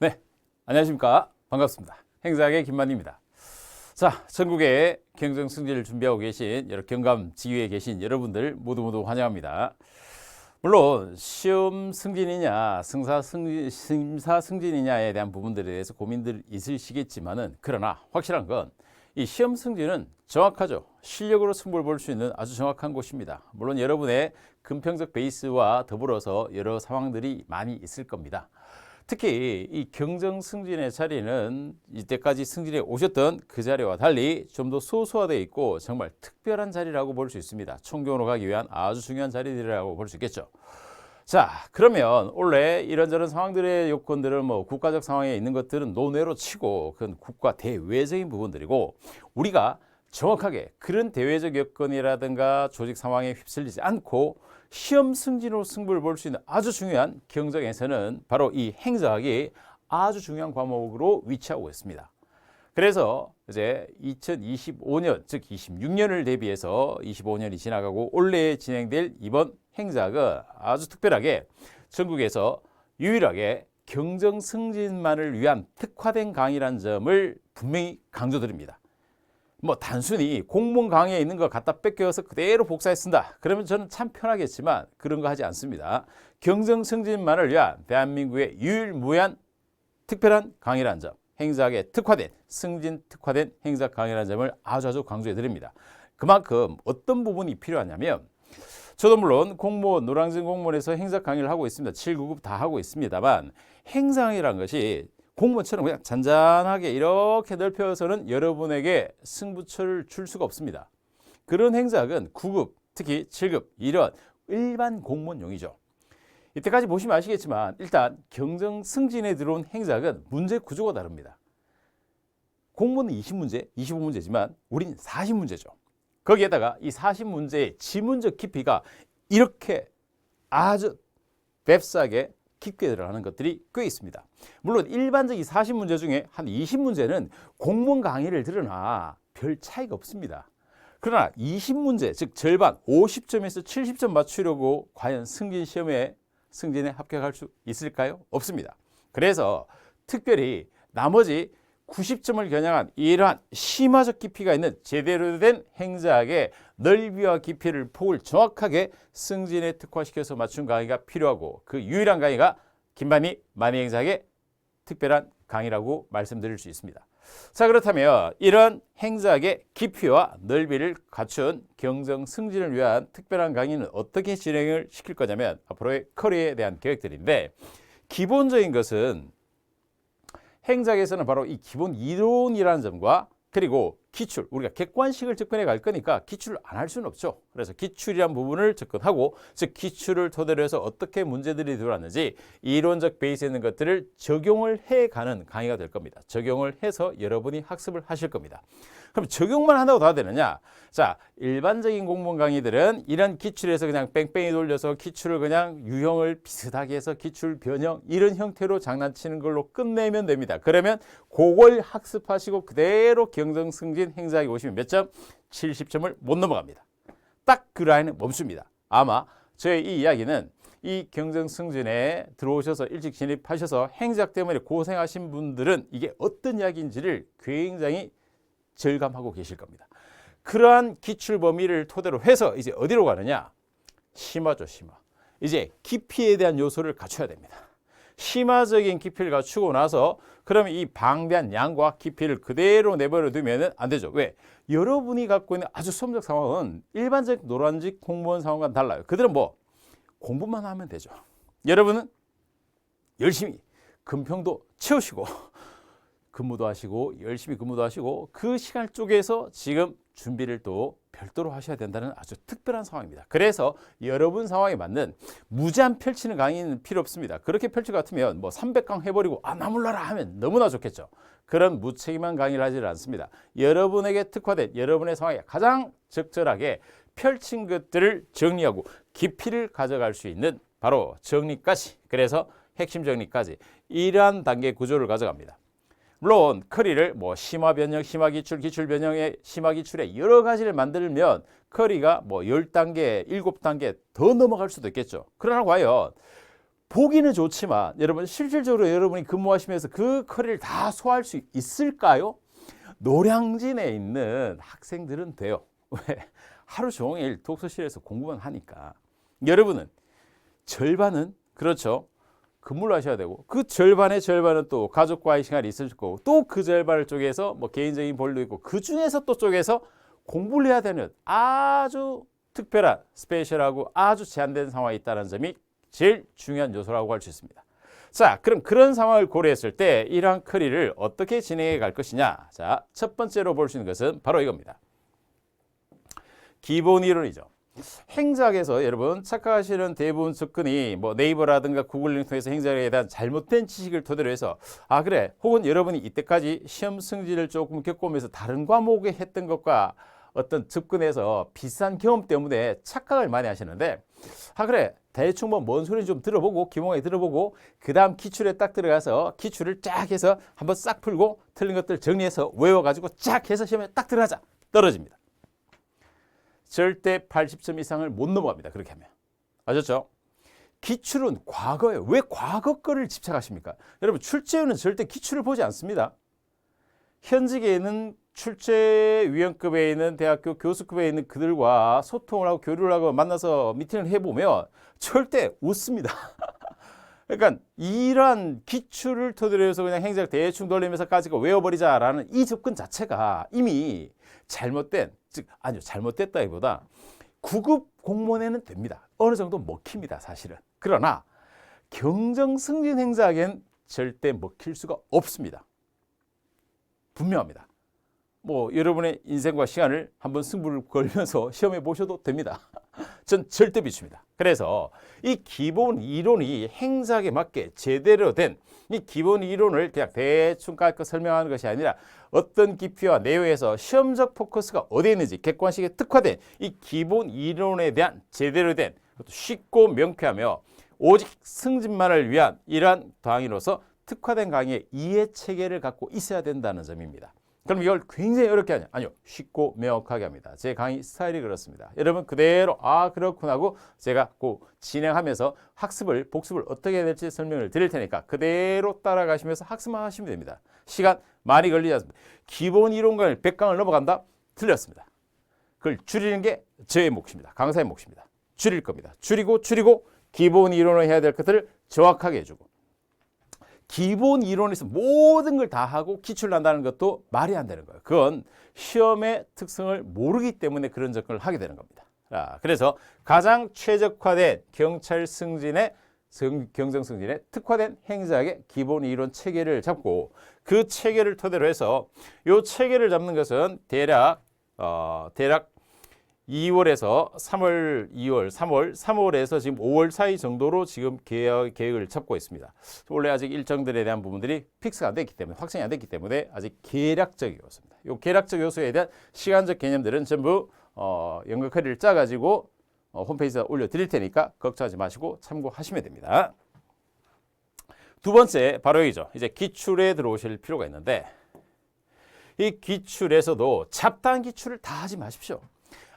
네, 안녕하십니까. 반갑습니다. 행사학의 김만희입니다. 자, 전국에 경정 승진을 준비하고 계신 경감 지휘에 계신 여러분들 모두 환영합니다. 물론 시험 승진이냐 심사 승진이냐에 대한 부분들에 대해서 고민들 있으시겠지만은, 그러나 확실한 건 이 시험 승진은 정확하죠. 실력으로 승부를 볼 수 있는 아주 정확한 곳입니다. 물론 여러분의 금평적 베이스와 더불어서 여러 상황들이 많이 있을 겁니다. 특히 이 경정 승진의 자리는 이때까지 승진에 오셨던 그 자리와 달리 좀 더 소소화되어 있고 정말 특별한 자리라고 볼 수 있습니다. 총경으로 가기 위한 아주 중요한 자리들이라고 볼 수 있겠죠. 자, 그러면 원래 이런저런 상황들의 요건들은 국가적 상황에 있는 것들은 논외로 치고 그건 국가 대외적인 부분들이고, 우리가 정확하게 그런 대외적 여건이라든가 조직 상황에 휩쓸리지 않고 시험 승진으로 승부를 볼 수 있는 아주 중요한 경정에서는 바로 이 행정학이 아주 중요한 과목으로 위치하고 있습니다. 그래서 이제 2025년, 즉 26년을 대비해서 25년이 지나가고 올해 진행될 이번 행정학은 아주 특별하게 전국에서 유일하게 경정 승진만을 위한 특화된 강의라는 점을 분명히 강조드립니다. 단순히 공무원 강의에 있는 거 갖다 뺏겨서 그대로 복사해 쓴다, 그러면 저는 참 편하겠지만 그런 거 하지 않습니다. 경정 승진만을 위한 대한민국의 유일무이한 특별한 강의라는 점, 행정학에 특화된, 승진 특화된 행정학 강의라는 점을 아주 강조해 드립니다. 그만큼 어떤 부분이 필요하냐면, 저도 물론 공무원, 노량진 공무원에서 행정학 강의를 하고 있습니다. 7, 9급 다 하고 있습니다만, 행정학이라는 것이 공무원처럼 그냥 잔잔하게 이렇게 넓혀서는 여러분에게 승부처를 줄 수가 없습니다. 그런 행정학은 9급, 특히 7급 이런 일반 공무원용이죠. 이때까지 보시면 아시겠지만 일단 경정 승진에 들어온 행정학은 문제 구조가 다릅니다. 공무원은 20문제, 25문제지만 우린 40문제죠. 거기에다가 이 40문제의 지문적 깊이가 이렇게 아주 뱁싸게 깊게 들어가는 것들이 꽤 있습니다. 물론 일반적 이 40문제 중에 한 20문제는 공무원 강의를 들으나 별 차이가 없습니다. 그러나 20문제, 즉 절반 50점에서 70점 맞추려고 과연 승진에 합격할 수 있을까요? 없습니다. 그래서 특별히 나머지 90점을 겨냥한 이러한 심화적 깊이가 있는 제대로 된 행정학의 넓이와 깊이를 폭을 정확하게 승진에 특화시켜서 맞춘 강의가 필요하고, 그 유일한 강의가 김만희 행정학의 특별한 강의라고 말씀드릴 수 있습니다. 자, 그렇다면 이런 행정학의 깊이와 넓이를 갖춘 경정 승진을 위한 특별한 강의는 어떻게 진행을 시킬 거냐면, 앞으로의 커리어에 대한 계획들인데, 기본적인 것은 행정학에서는 바로 이 기본 이론이라는 점과, 그리고 기출, 우리가 객관식을 접근해 갈 거니까 기출을 안 할 수는 없죠. 그래서 기출이란 부분을 접근하고, 즉 기출을 토대로 해서 어떻게 문제들이 들어왔는지 이론적 베이스에 있는 것들을 적용을 해가는 강의가 될 겁니다. 적용을 해서 여러분이 학습을 하실 겁니다. 그럼 적용만 한다고 다 되느냐? 자, 일반적인 공무원 강의들은 이런 기출에서 그냥 뺑뺑이 돌려서 기출을 그냥 유형을 비슷하게 해서 기출 변형 이런 형태로 장난치는 걸로 끝내면 됩니다. 그러면 그걸 학습하시고 그대로 경정 승진 행정학에 오시면 몇 점? 70점을 못 넘어갑니다. 딱 그 라인은 멈춥니다. 아마 저의 이 이야기는 이 경정 승진에 들어오셔서 일찍 진입하셔서 행정학 때문에 고생하신 분들은 이게 어떤 이야기인지를 굉장히 절감하고 계실 겁니다. 그러한 기출 범위를 토대로 해서 이제 어디로 가느냐? 심화죠, 심화. 이제 깊이에 대한 요소를 갖춰야 됩니다. 심화적인 깊이를 갖추고 나서 그러면 이 방대한 양과 깊이를 그대로 내버려 두면 안 되죠. 왜? 여러분이 갖고 있는 아주 수험적 상황은 일반적 노란직 공무원 상황과는 달라요. 그들은 공부만 하면 되죠. 여러분은 열심히 금평도 채우시고 근무도 하시고 열심히 근무도 하시고 그 시간을 쪼개서 지금 준비를 또 별도로 하셔야 된다는 아주 특별한 상황입니다. 그래서 여러분 상황에 맞는 무제한 펼치는 강의는 필요 없습니다. 그렇게 펼칠 것 같으면 300강 해버리고 나 몰라라 하면 너무나 좋겠죠. 그런 무책임한 강의를 하지 않습니다. 여러분에게 특화된 여러분의 상황에 가장 적절하게 펼친 것들을 정리하고 깊이를 가져갈 수 있는 바로 정리까지, 그래서 핵심 정리까지 이러한 단계 구조를 가져갑니다. 물론 커리를 심화 변형, 심화 기출, 기출 변형의 심화 기출에 여러 가지를 만들면 커리가 10단계, 7단계 더 넘어갈 수도 있겠죠. 그러나 과연 보기는 좋지만 여러분 실질적으로 여러분이 근무하시면서 그 커리를 다 소화할 수 있을까요? 노량진에 있는 학생들은 돼요. 왜? 하루 종일 독서실에서 공부만 하니까. 여러분은 절반은 그렇죠. 근무를 하셔야 되고 그 절반의 절반은 또 가족과의 시간이 있을 거고 또 그 절반을 쪼개서 뭐 개인적인 볼도 있고 그 중에서 또 쪼개서 공부를 해야 되는 아주 특별한 스페셜하고 아주 제한된 상황이 있다는 점이 제일 중요한 요소라고 할 수 있습니다. 자, 그럼 그런 상황을 고려했을 때 이러한 커리를 어떻게 진행해 갈 것이냐. 자, 첫 번째로 볼 수 있는 것은 바로 이겁니다. 기본 이론이죠. 행작에서 여러분 착각하시는 대부분 접근이 뭐 네이버라든가 구글링 통해서 행작에 대한 잘못된 지식을 토대로 해서 아 그래 혹은 여러분이 이때까지 시험 승진을 조금 겪어오면서 다른 과목에 했던 것과 어떤 접근에서 비슷한 경험 때문에 착각을 많이 하시는데 아 그래 대충 뭐 뭔 소리인지 좀 들어보고 기본에 들어보고 그 다음 기출에 딱 들어가서 기출을 쫙 해서 한번 싹 풀고 틀린 것들 정리해서 외워가지고 쫙 해서 시험에 딱 들어가자 떨어집니다. 절대 80점 이상을 못 넘어갑니다. 그렇게 하면. 아셨죠? 기출은 과거예요. 왜 과거 거를 집착하십니까? 여러분 출제위는 절대 기출을 보지 않습니다. 현직에는 출제위원급에 있는 대학교 교수급에 있는 그들과 소통을 하고 교류를 하고 만나서 미팅을 해보면 절대 웃습니다. 그러니까 이러한 기출을 토대로 해서 그냥 행작 대충 돌리면서까지 외워버리자라는 이 접근 자체가 이미 잘못된, 아니요 잘못됐다기보다 9급 공무원에는 됩니다. 어느 정도 먹힙니다 사실은. 그러나 경정 승진 행사에겐 절대 먹힐 수가 없습니다. 분명합니다. 뭐 여러분의 인생과 시간을 한번 승부를 걸면서 시험해 보셔도 됩니다. 전 절대 비춥니다. 그래서 이 기본 이론이 행작에 맞게 제대로 된 이 기본 이론을 그냥 대충 깔끔 설명하는 것이 아니라 어떤 깊이와 내용에서 시험적 포커스가 어디에 있는지 객관식에 특화된 이 기본 이론에 대한 제대로 된 쉽고 명쾌하며 오직 승진만을 위한 이러한 강의로서 특화된 강의의 이해 체계를 갖고 있어야 된다는 점입니다. 그럼 이걸 굉장히 어렵게 하냐? 아니요. 쉽고 명확하게 합니다. 제 강의 스타일이 그렇습니다. 여러분 그대로 아 그렇구나 하고 제가 꼭 진행하면서 학습을 복습을 어떻게 해야 될지 설명을 드릴 테니까 그대로 따라가시면서 학습만 하시면 됩니다. 시간 많이 걸리지 않습니다. 기본 이론을 100강을 넘어간다? 틀렸습니다. 그걸 줄이는 게 저의 몫입니다. 강사의 몫입니다. 줄일 겁니다. 줄이고 기본 이론을 해야 될 것들을 정확하게 해주고 기본 이론에서 모든 걸 다 하고 기출을 한다는 것도 말이 안 되는 거예요. 그건 시험의 특성을 모르기 때문에 그런 접근을 하게 되는 겁니다. 그래서 가장 최적화된 경찰 승진의 경정 승진에 특화된 행작의 기본 이론 체계를 잡고 그 체계를 토대로 해서 이 체계를 잡는 것은 대략 2월에서 3월, 2월, 3월에서 지금 5월 사이 정도로 지금 계획을 잡고 있습니다. 원래 아직 일정들에 대한 부분들이 픽스가 안 됐기 때문에 확정이 안 됐기 때문에 아직 계략적이었습니다. 이 계략적 요소에 대한 시간적 개념들은 전부 연극커리를 짜가지고 홈페이지에 올려드릴 테니까 걱정하지 마시고 참고하시면 됩니다. 두 번째 바로 여기죠. 이제 기출에 들어오실 필요가 있는데 이 기출에서도 잡다한 기출을 다 하지 마십시오.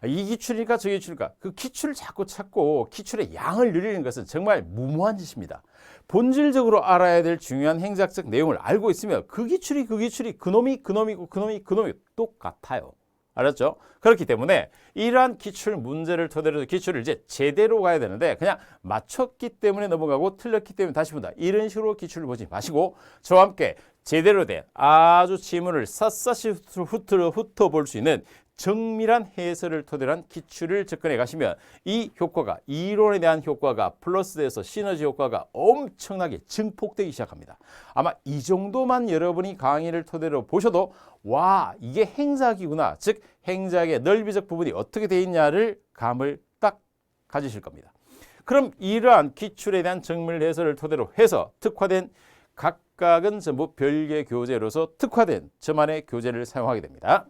이 기출이니까 저 기출이니까 그 기출을 자꾸 찾고 기출의 양을 늘리는 것은 정말 무모한 짓입니다. 본질적으로 알아야 될 중요한 행작적 내용을 알고 있으면 그 기출이 그놈이 똑같아요. 알았죠? 그렇기 때문에 이러한 기출 문제를 토대로 기출을 이제 제대로 가야 되는데 그냥 맞췄기 때문에 넘어가고 틀렸기 때문에 다시 본다. 이런 식으로 기출을 보지 마시고 저와 함께 제대로 된 아주 지문을 샅샅이 훑어볼 수 있는 정밀한 해설을 토대로 한 기출을 접근해 가시면 이 효과가 이론에 대한 효과가 플러스돼서 시너지 효과가 엄청나게 증폭되기 시작합니다. 아마 이 정도만 여러분이 강의를 토대로 보셔도 와 이게 행작이구나 즉 행작의 넓이적 부분이 어떻게 돼 있냐를 감을 딱 가지실 겁니다. 그럼 이러한 기출에 대한 정밀 해설을 토대로 해서 특화된 각각은 전부 별개 교재로서 특화된 저만의 교재를 사용하게 됩니다.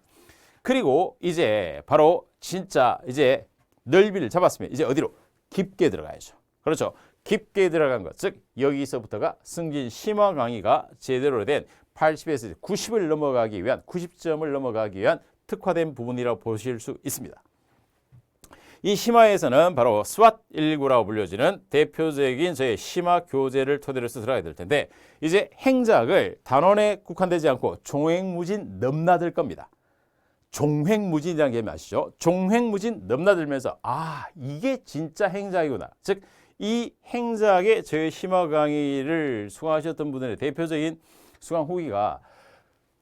그리고 이제 바로 진짜 이제 넓이를 잡았으면 이제 어디로? 깊게 들어가야죠. 그렇죠. 깊게 들어간 것, 즉 여기서부터가 승진 심화 강의가 제대로 된 80에서 90을 넘어가기 위한 90점을 넘어가기 위한 특화된 부분이라고 보실 수 있습니다. 이 심화에서는 바로 SWOT119라고 불려지는 대표적인 저의 심화 교재를 토대로 해서 들어가야 될 텐데 이제 행작을 단원에 국한되지 않고 종횡무진 넘나들 겁니다. 종횡무진이라는 게 아시죠? 종횡무진 넘나들면서 아 이게 진짜 행작이구나. 즉 이 행작의 저의 심화 강의를 수강하셨던 분들의 대표적인 수강 후기가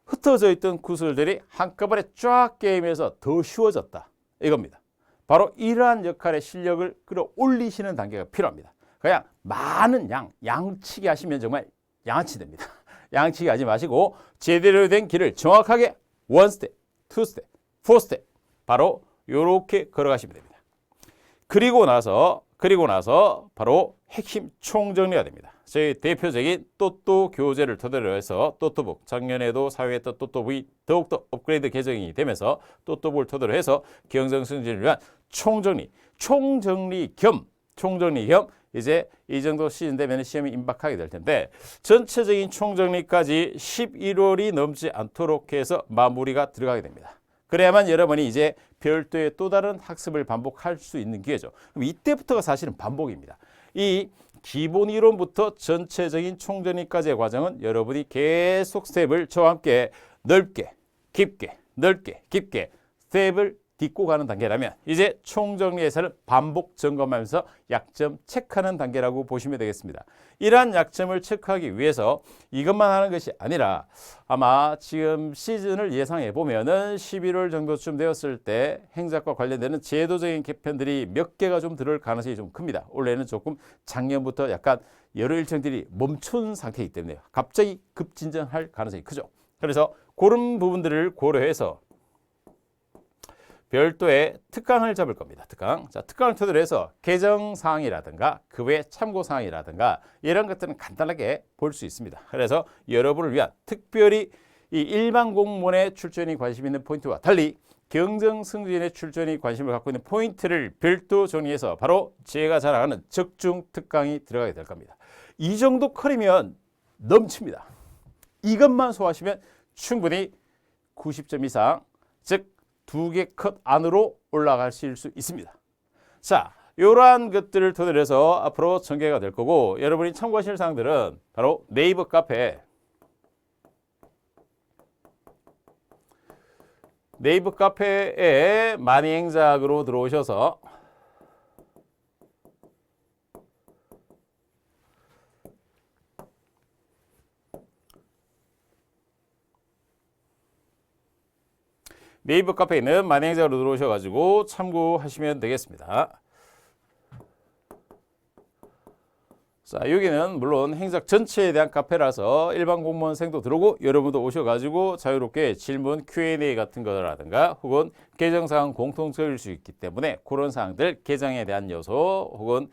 흩어져 있던 구슬들이 한꺼번에 쫙 게임에서 더 쉬워졌다. 이겁니다. 바로 이러한 역할의 실력을 끌어올리시는 단계가 필요합니다. 그냥 많은 양치기 하시면 정말 양아치 됩니다. 양치기 하지 마시고 제대로 된 길을 정확하게 1스텝, 2스텝, 4스텝 바로 이렇게 걸어가시면 됩니다. 그리고 나서 바로 핵심 총정리가 됩니다. 저희 대표적인 또또 교재를 토대로 해서 또또북 작년에도 사용했던 또또북이 더욱더 업그레이드 개정이 되면서 또또북을 토대로 해서 경정 승진을 위한 총정리 겸 이제 이 정도 시즌 되면 시험이 임박하게 될 텐데 전체적인 총정리까지 11월이 넘지 않도록 해서 마무리가 들어가게 됩니다. 그래야만 여러분이 이제 별도의 또 다른 학습을 반복할 수 있는 기회죠. 그럼 이때부터가 사실은 반복입니다. 이 기본 이론부터 전체적인 총정리까지의 과정은 여러분이 계속 스텝을 저와 함께 넓게, 깊게 스텝을 딛고 가는 단계라면 이제 총정리에서는 반복 점검하면서 약점 체크하는 단계라고 보시면 되겠습니다. 이러한 약점을 체크하기 위해서 이것만 하는 것이 아니라 아마 지금 시즌을 예상해 보면은 11월 정도쯤 되었을 때 행작과 관련되는 제도적인 개편들이 몇 개가 좀 들어올 가능성이 좀 큽니다. 올해는 조금 작년부터 약간 여러 일정들이 멈춘 상태이기 때문에 갑자기 급진전할 가능성이 크죠. 그래서 그런 부분들을 고려해서 별도의 특강을 잡을 겁니다. 특강을 토대로 해서 개정사항이라든가 그 외 참고사항이라든가 이런 것들은 간단하게 볼 수 있습니다. 그래서 여러분을 위한 특별히 이 일반 공무원의 출전이 관심 있는 포인트와 달리 경정승진의 출전이 관심을 갖고 있는 포인트를 별도 정리해서 바로 제가 자랑하는 적중 특강이 들어가게 될 겁니다. 이 정도 커리면 넘칩니다. 이것만 소화하시면 충분히 90점 이상, 즉 2개 컷 안으로 올라가실 수 있습니다. 자, 이러한 것들을 토대로 해서 앞으로 전개가 될 거고 여러분이 참고하실 사항들은 바로 네이버 카페에 만이행작으로 들어오셔서 네이버 카페에 있는 만행자로 들어오셔가지고 참고하시면 되겠습니다. 자, 여기는 물론 행작 전체에 대한 카페라서 일반 공무원생도 들어오고 여러분도 오셔가지고 자유롭게 질문 Q&A 같은 거라든가 혹은 개정사항 공통적일 수 있기 때문에 그런 사항들, 개정에 대한 요소 혹은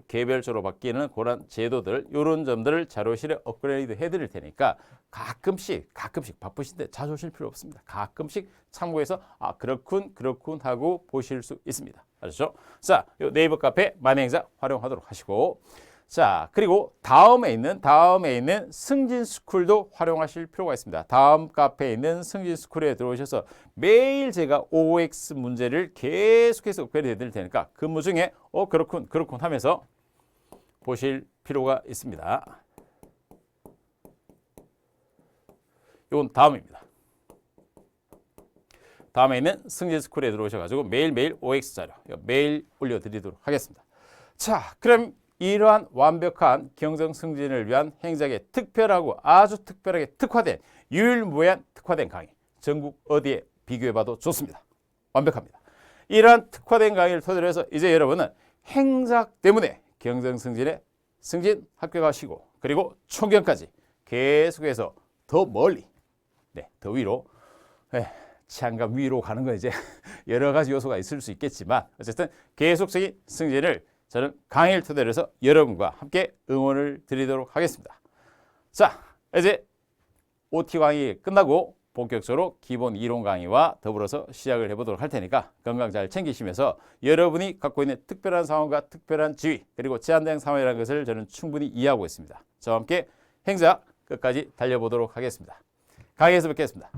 개별적으로 바뀌는 그런 제도들 이런 점들을 자료실에 업그레이드 해드릴 테니까 가끔씩 바쁘신데 자주 오실 필요 없습니다. 가끔씩 참고해서 아 그렇군 하고 보실 수 있습니다. 알았죠? 자, 요 네이버 카페 만행자 활용하도록 하시고 자 그리고 다음에 있는 승진스쿨도 활용하실 필요가 있습니다. 다음 카페에 있는 승진스쿨에 들어오셔서 매일 제가 OX 문제를 계속해서 업그레이드 해드릴 테니까 근무 중에 그렇군 하면서 보실 필요가 있습니다. 이건 다음입니다. 다음에 있는 승진스쿨에 들어오셔가지고 매일매일 OX 자료 매일 올려드리도록 하겠습니다. 자, 그럼 이러한 완벽한 경정승진을 위한 행작에 특별하고 아주 특별하게 특화된 유일무이한 특화된 강의 전국 어디에 비교해봐도 좋습니다. 완벽합니다. 이러한 특화된 강의를 토대로 해서 이제 여러분은 행작 때문에 경정승진에 승진 합격하시고 그리고 총경까지 계속해서 더 멀리 더 위로 치안감 위로 가는 건 이제 여러 가지 요소가 있을 수 있겠지만 어쨌든 계속적인 승진을 저는 강의를 토대로 해서 여러분과 함께 응원을 드리도록 하겠습니다. 자, 이제 OT 강의 끝나고 본격적으로 기본 이론 강의와 더불어서 시작을 해보도록 할 테니까 건강 잘 챙기시면서 여러분이 갖고 있는 특별한 상황과 특별한 지위 그리고 제한된 상황이라는 것을 저는 충분히 이해하고 있습니다. 저와 함께 행작 끝까지 달려보도록 하겠습니다. 강의에서 뵙겠습니다.